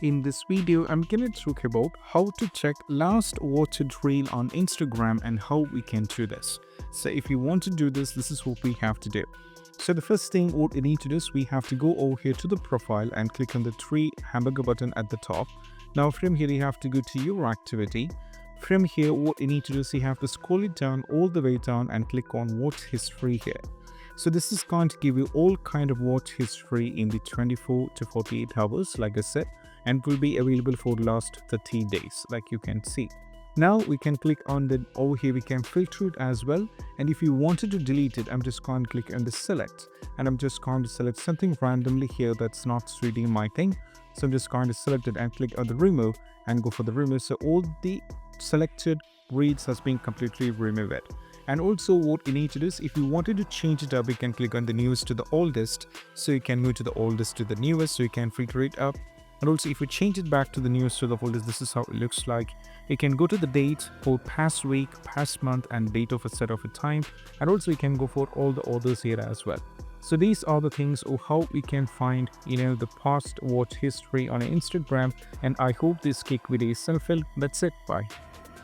In this video, I'm going to talk about how to check last watched reel on Instagram and how we can do this. So if you want to do this, this is what we have to do. So the first thing what we need to do is we have to go over here to the profile and click on the three hamburger button at the top. Now from here you have to go to your activity. From here what you need to do is you have to scroll it down all the way down and click on watch history here. So this is going to give you all kind of watch history in the 24 to 48 hours like I said, and will be available for the last 30 days like you can see. Now we can click on the over here, we can filter it as well, and if you wanted to delete it, I'm just going to click on the select and I'm just going to select something randomly here that's not suiting my thing. So I'm just going to select it and click on the remove and go for the remove. So all the selected reads has been completely removed. And also what you need to do is if you wanted to change it up, you can click on the newest to the oldest. So you can move to the oldest to the newest, so you can filter it up. And also if you change it back to the newest to the oldest, this is how it looks like. You can go to the date for past week, past month and date of a set of a time. And also you can go for all the others here as well. So these are the things of how we can find, the past watch history on Instagram. And I hope this quick video is helpful. That's it. Bye.